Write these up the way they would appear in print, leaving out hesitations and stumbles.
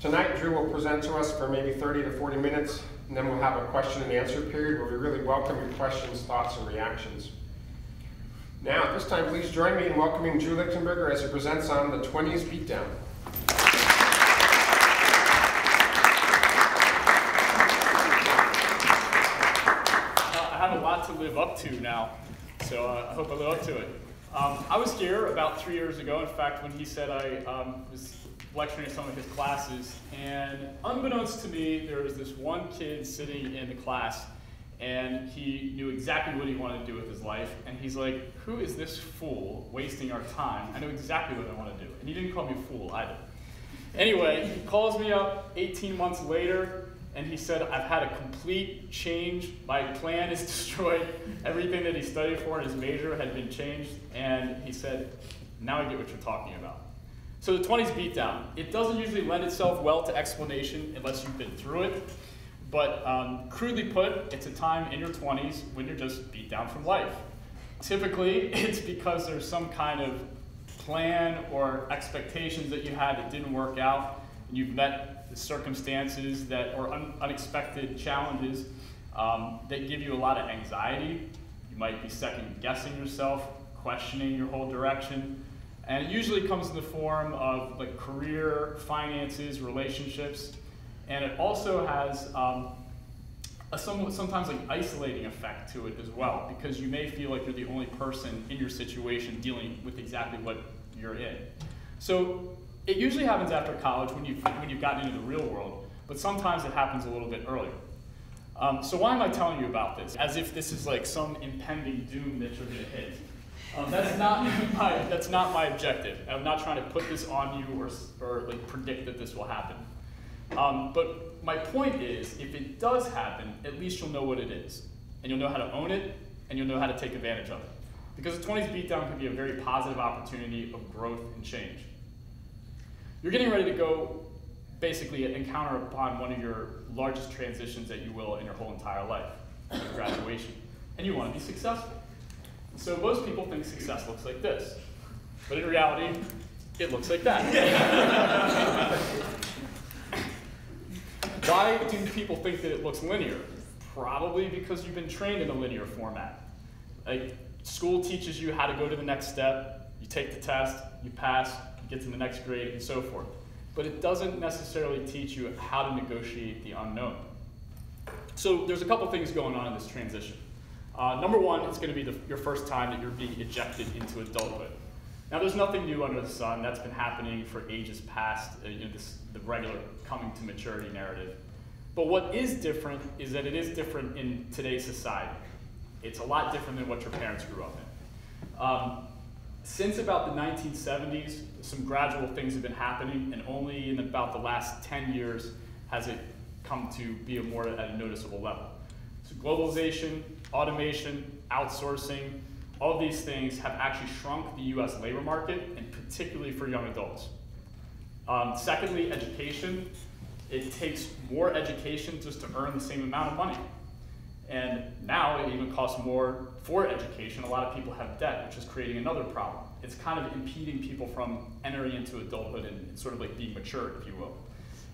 Tonight, Drew will present to us for maybe 30 to 40 minutes, and then we'll have a question and answer period where we really welcome your questions, thoughts, and reactions. Now, at this time, please join me in welcoming Drew Lichtenberger as he presents on the 20s Beatdown. I have a lot to live up to now, so I hope I live up to it. I was here about 3 years ago, in fact, when he said I was lecturing at some of his classes, and unbeknownst to me, there was this one kid sitting in the class, and he knew exactly what he wanted to do with his life, and he's like, who is this fool wasting our time? I know exactly what I want to do. And he didn't call me a fool either. Anyway, he calls me up 18 months later, and he said, I've had a complete change. My plan is destroyed. Everything that he studied for in his major had been changed, and he said, now I get what you're talking about. So the 20s Beatdown, it doesn't usually lend itself well to explanation unless you've been through it. But crudely put, it's a time in your 20s when you're just beat down from life. Typically, it's because there's some kind of plan or expectations that you had that didn't work out, and you've met the circumstances that or unexpected challenges that give you a lot of anxiety. You might be second guessing yourself, questioning your whole direction. And it usually comes in the form of like career, finances, relationships, and it also has a sometimes like isolating effect to it as well, because you may feel like you're the only person in your situation dealing with exactly what you're in. So it usually happens after college when you've gotten into the real world, but sometimes it happens a little bit earlier. So why am I telling you about this? As if this is like some impending doom that you're going to hit. That's not my objective. I'm not trying to put this on you or like predict that this will happen. But my point is, if it does happen, at least you'll know what it is. And you'll know how to own it, and you'll know how to take advantage of it. Because the 20s Beatdown can be a very positive opportunity of growth and change. You're getting ready to go, basically, encounter upon one of your largest transitions that you will in your whole entire life, graduation. And you want to be successful. So most people think success looks like this. But in reality, it looks like that. Why do people think that it looks linear? Probably because you've been trained in a linear format. Like, school teaches you how to go to the next step, you take the test, you pass, you get to the next grade, and so forth. But it doesn't necessarily teach you how to negotiate the unknown. So there's a couple things going on in this transition. Number one, it's going to be your first time that you're being ejected into adulthood. Now, there's nothing new under the sun. That's been happening for ages past, the regular coming to maturity narrative. But what is different is that it is different in today's society. It's a lot different than what your parents grew up in. Since about the 1970s, some gradual things have been happening, and only in about the last 10 years has it come to be at a noticeable level. So globalization, automation, outsourcing, all of these things have actually shrunk the US labor market, and particularly for young adults. Secondly, education. It takes more education just to earn the same amount of money. And now it even costs more for education. A lot of people have debt, which is creating another problem. It's kind of impeding people from entering into adulthood and sort of like being mature, if you will.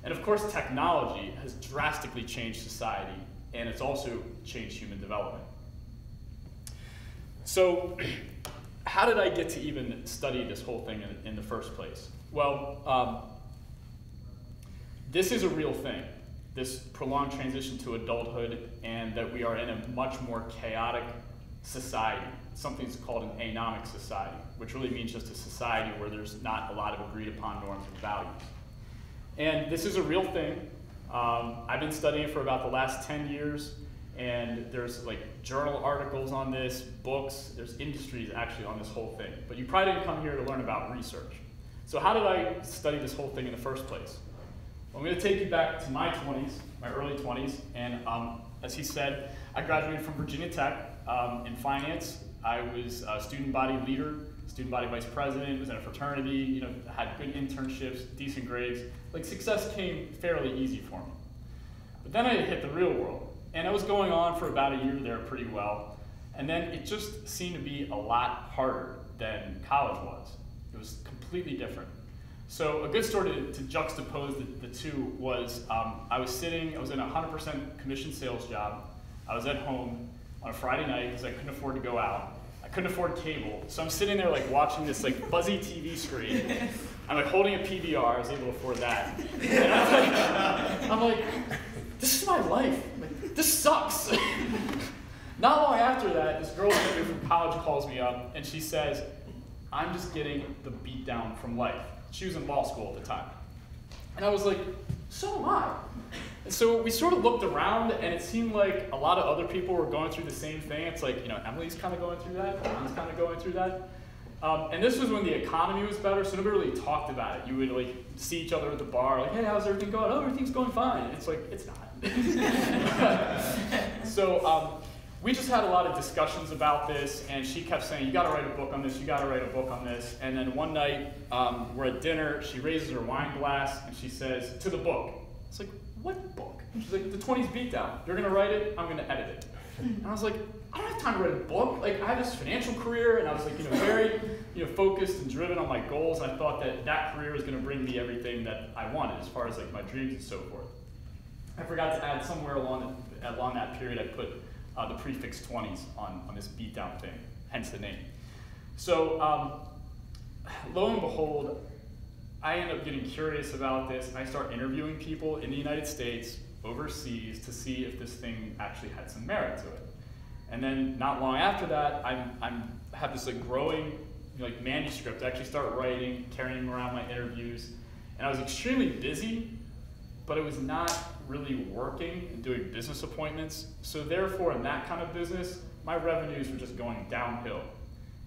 And of course, technology has drastically changed society, and it's also changed human development. So how did I get to even study this whole thing in the first place? Well, this is a real thing, this prolonged transition to adulthood, and that we are in a much more chaotic society. Something's called an anomic society, which really means just a society where there's not a lot of agreed upon norms and values. And this is a real thing. I've been studying it for about the last 10 years, and there's like journal articles on this, books, there's industries actually on this whole thing. But you probably didn't come here to learn about research. So how did I study this whole thing in the first place? Well, I'm going to take you back to my 20s, my early 20s, and as he said, I graduated from Virginia Tech in finance. I was a student body leader, student body vice president, was in a fraternity, had good internships, decent grades. Like, success came fairly easy for me. But then I hit the real world, and I was going on for about a year there pretty well, and then it just seemed to be a lot harder than college was. It was completely different. So a good story to juxtapose the two was I was in a 100% commission sales job. I was at home on a Friday night because I couldn't afford to go out. I couldn't afford cable. So I'm sitting there like watching this like fuzzy TV screen. I'm like holding a PVR, I was able to afford that. And I'm like, this is my life. Like, this sucks. Not long after that, this girl from college calls me up and she says, I'm just getting the beat down from life. She was in law school at the time. And I was like, so am I. And so we sort of looked around and it seemed like a lot of other people were going through the same thing. It's like, you know, Emily's kind of going through that, John's kind of going through that. And this was when the economy was better, so nobody really talked about it. You would like see each other at the bar, like, hey, how's everything going? Oh, everything's going fine. And it's like, it's not. So we just had a lot of discussions about this, and she kept saying, you gotta write a book on this, you gotta write a book on this. And then one night, we're at dinner, she raises her wine glass, and she says, to the book. It's like, what book? And she's like, the 20s BeatDown. You're gonna write it, I'm gonna edit it. And I was like, I don't have time to write a book. Like, I have this financial career, and I was like, very, focused and driven on my goals. And I thought that that career was gonna bring me everything that I wanted, as far as like my dreams and so forth. I forgot to add somewhere along that period, I put the prefix 20s on this beatdown thing, hence the name. So lo and behold, I end up getting curious about this, and I start interviewing people in the United States, overseas, to see if this thing actually had some merit to it. And then not long after that, I have this like growing manuscript. I actually start writing, carrying around my interviews, and I was extremely busy, but it was not really working and doing business appointments. So therefore, in that kind of business, my revenues were just going downhill.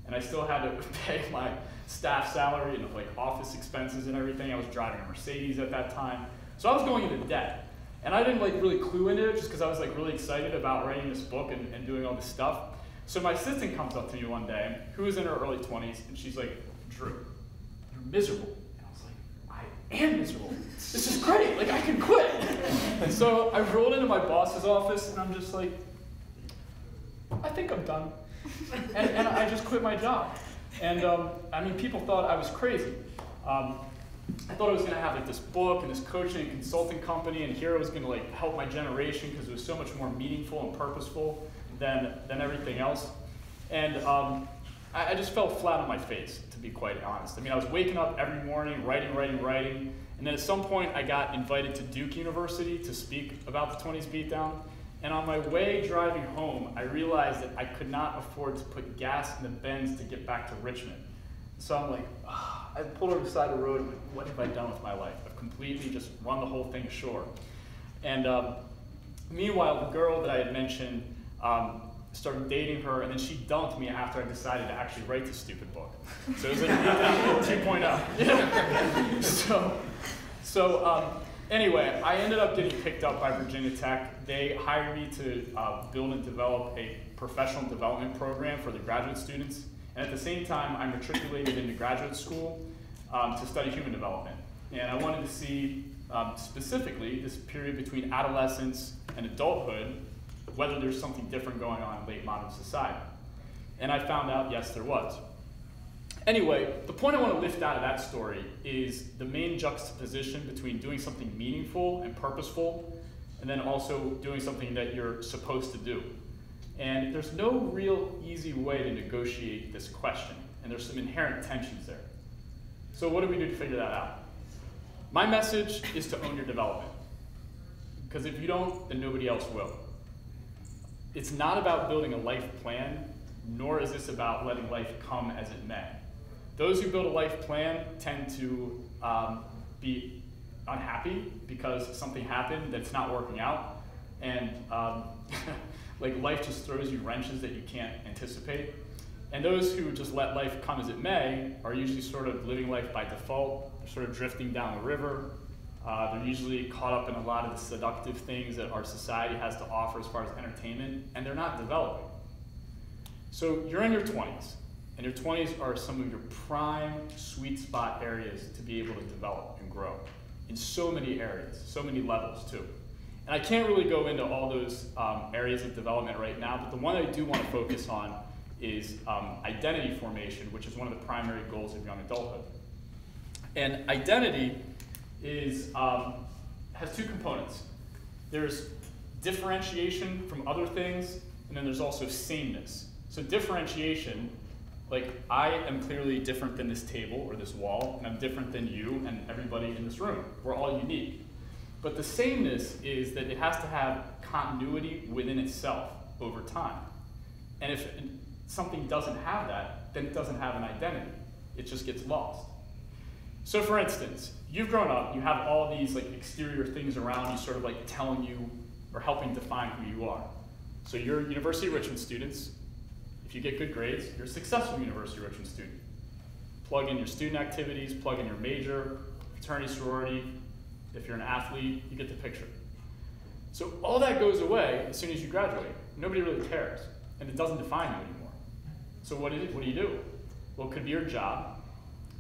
And I still had to pay my staff salary and like office expenses and everything. I was driving a Mercedes at that time. So I was going into debt. And I didn't like really clue into it just because I was like really excited about writing this book and doing all this stuff. So my assistant comes up to me one day, who was in her early 20s, and she's like, Drew, you're miserable. And I was like, I am miserable. This is great, like I can quit. And so I rolled into my boss's office and I'm just like, I think I'm done. And I just quit my job. And I mean, people thought I was crazy. I thought I was gonna have like this book and this coaching and consulting company, and here I was gonna like help my generation because it was so much more meaningful and purposeful than everything else. And I just fell flat on my face, to be quite honest. I mean, I was waking up every morning, writing, and then at some point I got invited to Duke University to speak about the 20s Beatdown. And on my way driving home, I realized that I could not afford to put gas in the Benz to get back to Richmond. So I'm like, I pulled over the side of the road, and like, what have I done with my life? I've completely just run the whole thing ashore. And meanwhile, the girl that I had mentioned, started dating her, and then she dumped me after I decided to actually write this stupid book. So it was like 2.0. Anyway, I ended up getting picked up by Virginia Tech. They hired me to build and develop a professional development program for the graduate students. And at the same time, I matriculated into graduate school to study human development. And I wanted to see specifically this period between adolescence and adulthood, whether there's something different going on in late modern society. And I found out, yes, there was. Anyway, the point I want to lift out of that story is the main juxtaposition between doing something meaningful and purposeful, and then also doing something that you're supposed to do. And there's no real easy way to negotiate this question, and there's some inherent tensions there. So what do we do to figure that out? My message is to own your development, because if you don't, then nobody else will. It's not about building a life plan, nor is this about letting life come as it may. Those who build a life plan tend to be unhappy because something happened that's not working out, and like life just throws you wrenches that you can't anticipate. And those who just let life come as it may are usually sort of living life by default. They're sort of drifting down the river. They're usually caught up in a lot of the seductive things that our society has to offer as far as entertainment, and they're not developing. So you're in your 20s, and your 20s are some of your prime sweet spot areas to be able to develop and grow in so many areas, so many levels too. And I can't really go into all those areas of development right now, but the one I do want to focus on is identity formation, which is one of the primary goals of young adulthood. And identity is, has two components. There's differentiation from other things, and then there's also sameness. So differentiation, like I am clearly different than this table or this wall, and I'm different than you and everybody in this room. We're all unique. But the sameness is that it has to have continuity within itself over time. And if something doesn't have that, then it doesn't have an identity. It just gets lost. So for instance, you've grown up, you have all these like exterior things around you sort of like telling you or helping define who you are. So you're University of Richmond students. If you get good grades, you're a successful University of Richmond student. Plug in your student activities, plug in your major, fraternity, sorority. If you're an athlete, you get the picture. So all that goes away as soon as you graduate. Nobody really cares, and it doesn't define you anymore. So what do you do? Well, it could be your job,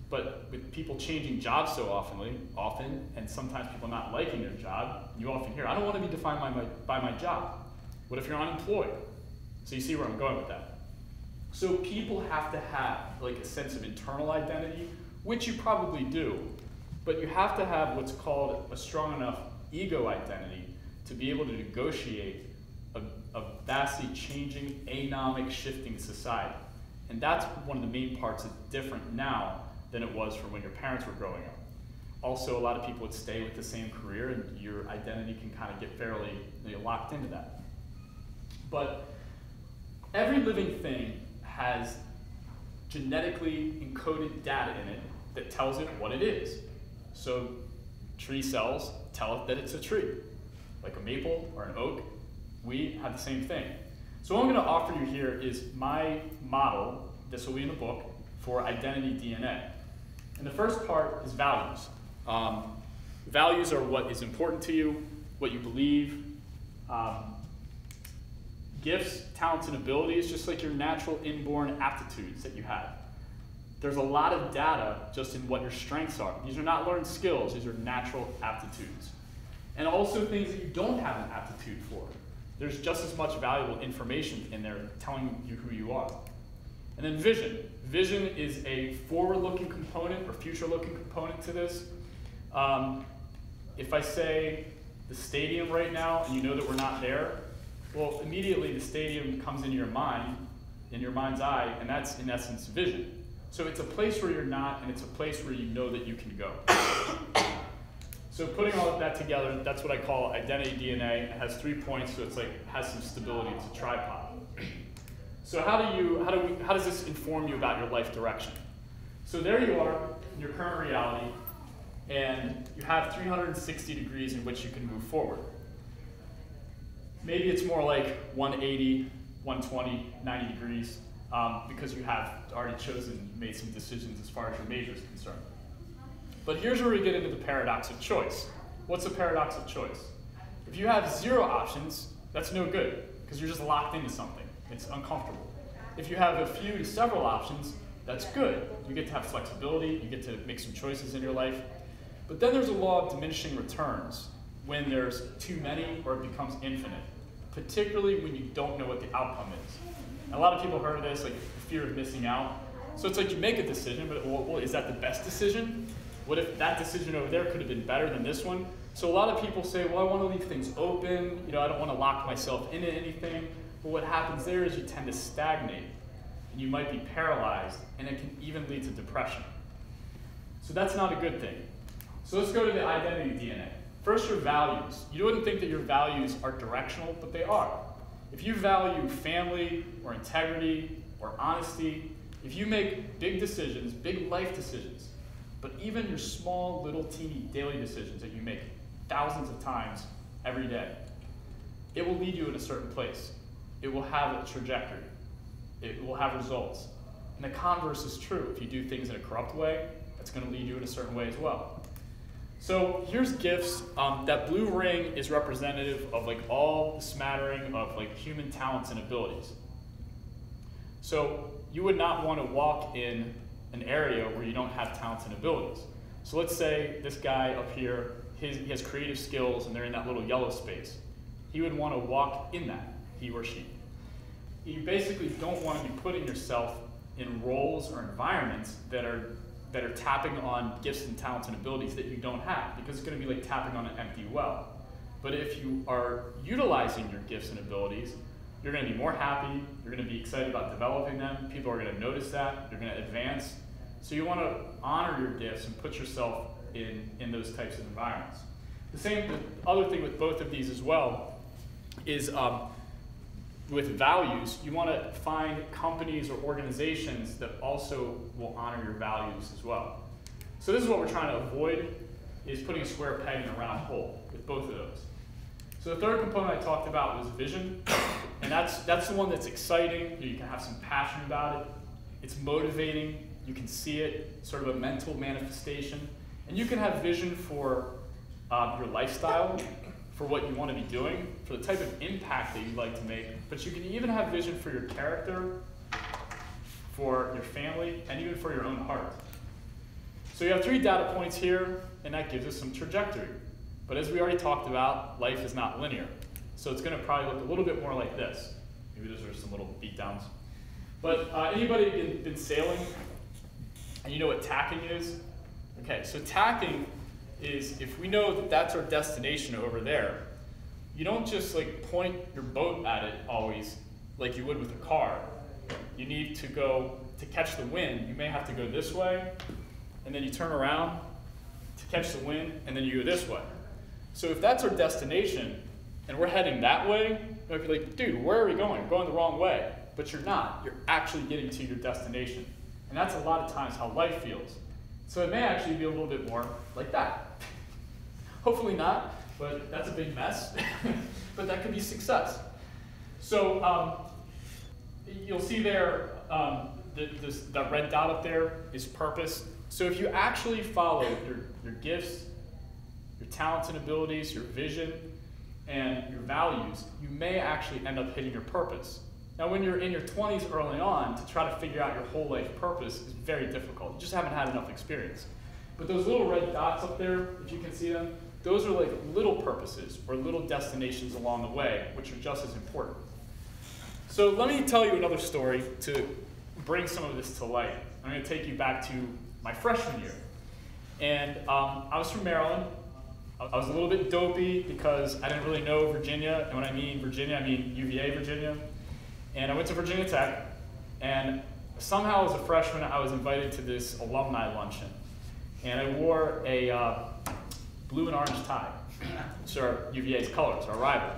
but with people changing jobs so often, and sometimes people not liking their job, you often hear, I don't want to be defined by my job. What if you're unemployed? So you see where I'm going with that. So people have to have like a sense of internal identity, which you probably do, but you have to have what's called a strong enough ego identity to be able to negotiate a vastly changing, anomic, shifting society. And that's one of the main parts that's different now than it was from when your parents were growing up. Also, a lot of people would stay with the same career, and your identity can kind of get fairly locked into that. But every living thing has genetically encoded data in it that tells it what it is. So tree cells tell it that it's a tree. Like a maple or an oak, we have the same thing. So what I'm going to offer you here is my model, this will be in the book, for identity DNA. And the first part is values. Values are what is important to you, what you believe. Gifts, talents, and abilities, just like your natural inborn aptitudes that you have. There's a lot of data just in what your strengths are. These are not learned skills, these are natural aptitudes. And also things that you don't have an aptitude for. There's just as much valuable information in there telling you who you are. And then vision. Vision is a forward-looking component or future-looking component to this. If I say the stadium right now and you know that we're not there, well, immediately the stadium comes into your mind, in your mind's eye, and that's in essence vision. So it's a place where you're not, and it's a place where you know that you can go. So putting all of that together, that's what I call identity DNA. It has 3 points, so it's like has some stability. It's a tripod. So how does this inform you about your life direction? So there you are in your current reality, and you have 360 degrees in which you can move forward. Maybe it's more like 180, 120, 90 degrees, because you have already chosen, made some decisions as far as your major is concerned. But here's where we get into the paradox of choice. What's the paradox of choice? If you have 0 options, that's no good, because you're just locked into something. It's uncomfortable. If you have a few to several options, that's good. You get to have flexibility, you get to make some choices in your life. But then there's a law of diminishing returns when there's too many or it becomes infinite, particularly when you don't know what the outcome is. And a lot of people heard of this, like the fear of missing out. So it's like you make a decision, but well, is that the best decision? What if that decision over there could have been better than this one? So a lot of people say, well, I want to leave things open. I don't want to lock myself into anything. But what happens there is you tend to stagnate, and you might be paralyzed, and it can even lead to depression. So that's not a good thing. So let's go to the identity DNA. First, your values. You wouldn't think that your values are directional, but they are. If you value family or integrity or honesty, if you make big decisions, big life decisions, but even your small, little, teeny daily decisions that you make thousands of times every day, it will lead you in a certain place. It will have a trajectory. It will have results. And the converse is true. If you do things in a corrupt way, that's going to lead you in a certain way as well. So here's gifts. That blue ring is representative of like all the smattering of like human talents and abilities. So you would not want to walk in an area where you don't have talents and abilities. So let's say this guy up here, he has creative skills and they're in that little yellow space. He would want to walk in that, he or she. You basically don't want to be putting yourself in roles or environments that are that are tapping on gifts and talents and abilities that you don't have, because it's going to be like tapping on an empty well. But if you are utilizing your gifts and abilities, you're going to be more happy, you're going to be excited about developing them, people are going to notice that, you're going to advance. So you want to honor your gifts and put yourself in those types of environments. The other thing with both of these as well is with values, you want to find companies or organizations that also will honor your values as well. So this is what we're trying to avoid, is putting a square peg in a round hole with both of those. So the third component I talked about was vision, and that's the one that's exciting. You can have some passion about it. It's motivating. You can see it, sort of a mental manifestation. And you can have vision for your lifestyle, for what you want to be doing, for the type of impact that you'd like to make. But you can even have vision for your character, for your family, and even for your own heart. So you have 3 data points here, and that gives us some trajectory. But as we already talked about, life is not linear. So it's going to probably look a little bit more like this. Maybe those are some little beatdowns. But anybody been sailing? And you know what tacking is? Okay, so tacking is, if we know that that's our destination over there, you don't just like point your boat at it always like you would with a car. You need to go, to catch the wind, you may have to go this way, and then you turn around to catch the wind, and then you go this way. So if that's our destination, and we're heading that way, you might be like, dude, where are we going? We're going the wrong way. But you're not. You're actually getting to your destination. And that's a lot of times how life feels. So it may actually be a little bit more like that. Hopefully not, but that's a big mess. But that could be success. So you'll see there, that red dot up there is purpose. So if you actually follow your gifts, your talents and abilities, your vision, and your values, you may actually end up hitting your purpose. Now, when you're in your 20s early on, to try to figure out your whole life purpose is very difficult. You just haven't had enough experience. But those little red dots up there, if you can see them, those are like little purposes or little destinations along the way, which are just as important. So let me tell you another story to bring some of this to light. I'm going to take you back to my freshman year. And I was from Maryland. I was a little bit dopey because I didn't really know Virginia. And when I mean Virginia, I mean UVA, Virginia. And I went to Virginia Tech, and somehow as a freshman, I was invited to this alumni luncheon. And I wore a blue and orange tie, which are UVA's colors, our rival.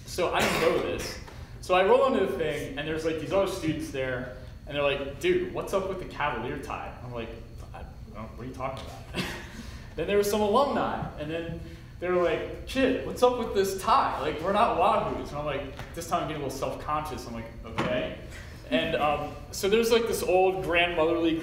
So I didn't know this. So I roll into the thing, and there's like these other students there, and they're like, dude, what's up with the Cavalier tie? I'm like, what are you talking about? Then there was some alumni, and then they were like, kid, what's up with this tie? Like, we're not Wahoos. And I'm like, this time I'm getting a little self-conscious. I'm like, okay. And so there's like this old grandfatherly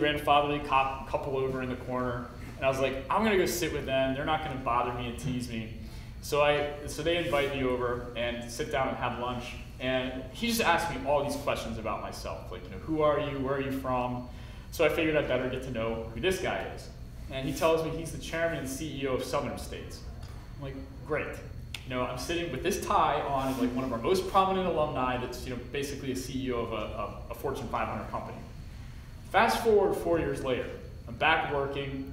couple over in the corner. And I was like, I'm going to go sit with them. They're not going to bother me and tease me. So they invite me over and sit down and have lunch. And he just asked me all these questions about myself. Like, who are you? Where are you from? So I figured I'd better get to know who this guy is. And he tells me he's the chairman and CEO of Southern States. I'm like, great. I'm sitting with this tie on, like one of our most prominent alumni that's basically a CEO of a Fortune 500 company. Fast forward 4 years later, I'm back working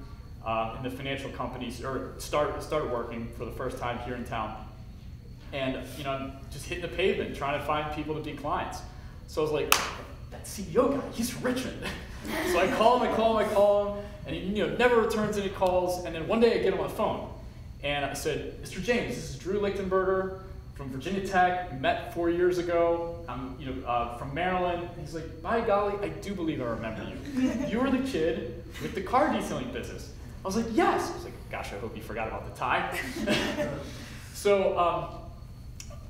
in the financial companies, or started working for the first time here in town. And I'm just hitting the pavement, trying to find people to be clients. So I was like, that CEO guy, he's from Richmond. So I call him, and he never returns any calls. And then one day I get him on the phone. And I said, Mr. James, this is Drew Lichtenberger from Virginia Tech. We met 4 years ago. I'm from Maryland. He's like, by golly, I do believe I remember you. You were the kid with the car detailing business. I was like, yes. I was like, gosh, I hope you forgot about the tie. So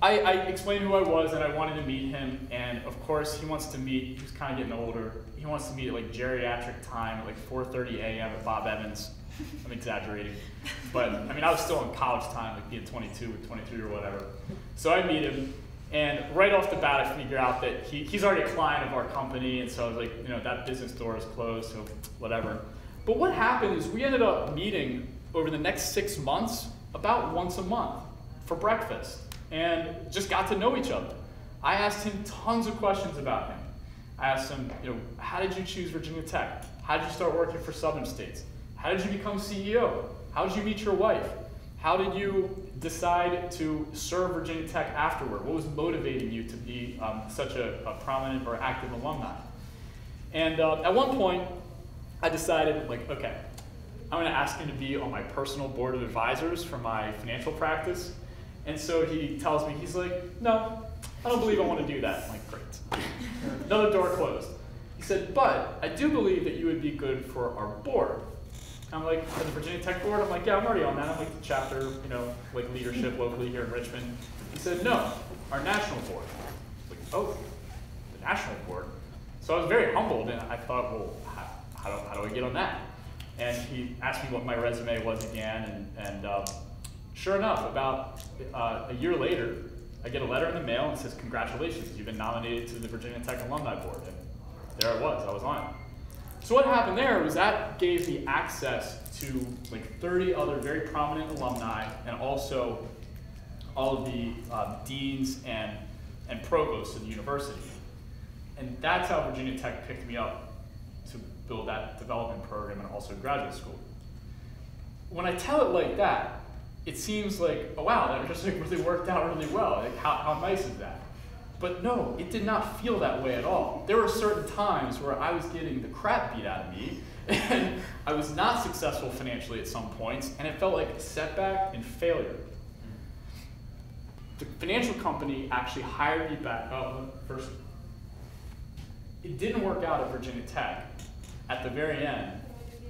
I explained who I was, and I wanted to meet him. And of course, he wants to meet, he was kind of getting older. He wants to meet at like geriatric time at like 4:30 a.m. at Bob Evans. I'm exaggerating. But I mean, I was still in college time, like being 22 or 23 or whatever. So I meet him, and right off the bat, I figure out that he's already a client of our company, and so I was like, that business door is closed, so whatever. But what happened is we ended up meeting over the next 6 months about once a month for breakfast, and just got to know each other. I asked him tons of questions about him. I asked him, how did you choose Virginia Tech? How did you start working for Southern States? How did you become CEO? How did you meet your wife? How did you decide to serve Virginia Tech afterward? What was motivating you to be such a prominent or active alumni? And at one point, I decided, like, okay, I'm going to ask him to be on my personal board of advisors for my financial practice. And so he tells me, he's like, no, I don't believe I want to do that. I'm like, great. Another door closed. He said, but I do believe that you would be good for our board. I'm like, for the Virginia Tech board? I'm like, yeah, I'm already on that. I'm like the chapter, you know, like leadership locally here in Richmond. He said, no, our national board. I was like, oh, the national board? So I was very humbled, and I thought, well, how do I get on that? And he asked me what my resume was again, and sure enough, about a year later, I get a letter in the mail and it says, congratulations, you've been nominated to the Virginia Tech Alumni Board. And there I was on it. So what happened there was that gave me access to like 30 other very prominent alumni, and also all of the deans and provosts of the university. And that's how Virginia Tech picked me up to build that development program and also graduate school. When I tell it like that, it seems like, oh wow, that just like really worked out really well. Like, how nice is that? But no, it did not feel that way at all. There were certain times where I was getting the crap beat out of me, and I was not successful financially at some points, and it felt like a setback and failure. The financial company actually hired me back first. It didn't work out at Virginia Tech at the very end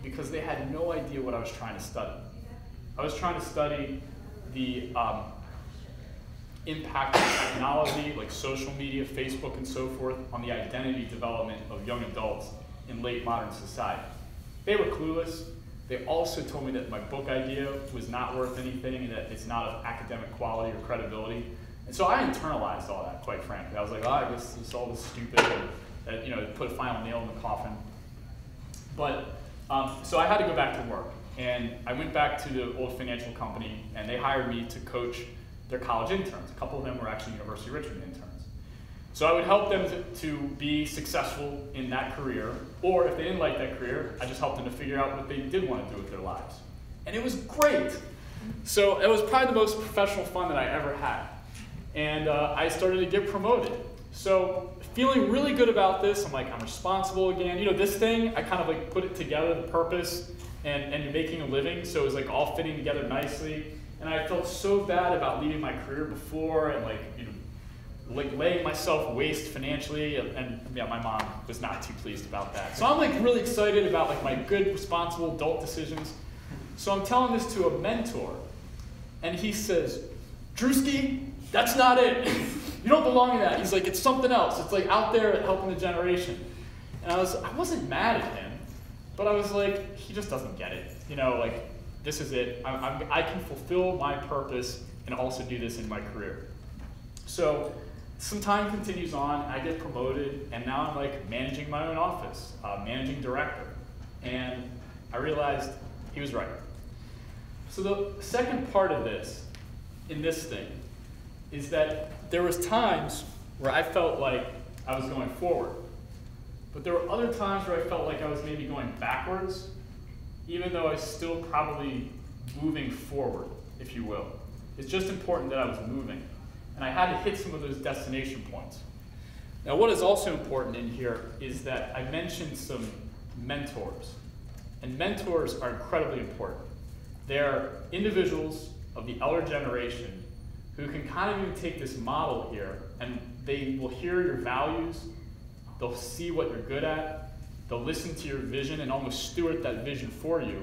because they had no idea what I was trying to study. I was trying to study the impact of technology, like social media, Facebook, and so forth, on the identity development of young adults in late modern society. They were clueless. They also told me that my book idea was not worth anything and that it's not of academic quality or credibility. And so I internalized all that, quite frankly. I was like, oh, I guess this all this stupid, and that, you know, put a final nail in the coffin. But so I had to go back to work, and I went back to the old financial company, and they hired me to coach their college interns. A couple of them were actually University of Richmond interns. So I would help them to be successful in that career, or if they didn't like that career, I just helped them to figure out what they did want to do with their lives. And it was great. So it was probably the most professional fun that I ever had. And I started to get promoted. So feeling really good about this, I'm like, I'm responsible again. You know, this thing, I kind of like put it together, the purpose, and making a living, so it was like all fitting together nicely. And I felt so bad about leaving my career before and like, you know, like laying myself waste financially, and yeah, my mom was not too pleased about that. So I'm like really excited about like my good, responsible adult decisions. So I'm telling this to a mentor, and he says, Drewski, that's not it. You don't belong in that. He's like, it's something else. It's like out there helping the generation. And I wasn't mad at him, but I was like, he just doesn't get it. You know, like, this is it. I can fulfill my purpose and also do this in my career. So some time continues on, I get promoted, and now I'm like managing my own office, managing director. And I realized he was right. So the second part of this, in this thing, is that there was times where I felt like I was going forward. But there were other times where I felt like I was maybe going backwards, even though I was still probably moving forward, if you will. It's just important that I was moving. And I had to hit some of those destination points. Now, what is also important in here is that I mentioned some mentors. And mentors are incredibly important. They're individuals of the elder generation who can kind of even take this model here, and they will hear your values, they'll see what you're good at, they'll listen to your vision and almost steward that vision for you,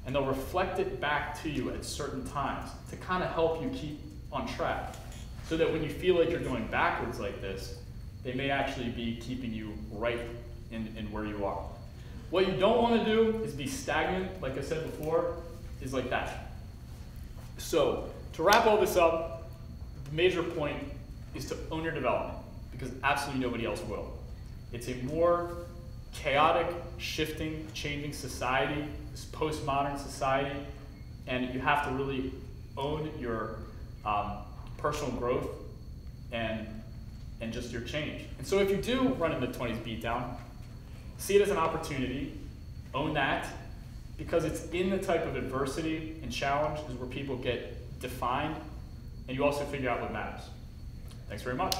and they'll reflect it back to you at certain times to kind of help you keep on track. So that when you feel like you're going backwards like this, they may actually be keeping you right in where you are. What you don't want to do is be stagnant, like I said before, is like that. So to wrap all this up, the major point is to own your development, because absolutely nobody else will. It's a more chaotic, shifting, changing society, this postmodern society, and you have to really own your personal growth and just your change. And so if you do run into 20s BeatDown, see it as an opportunity Own that, because it's in the type of adversity and challenge is where people get defined, and you also figure out what matters. Thanks very much.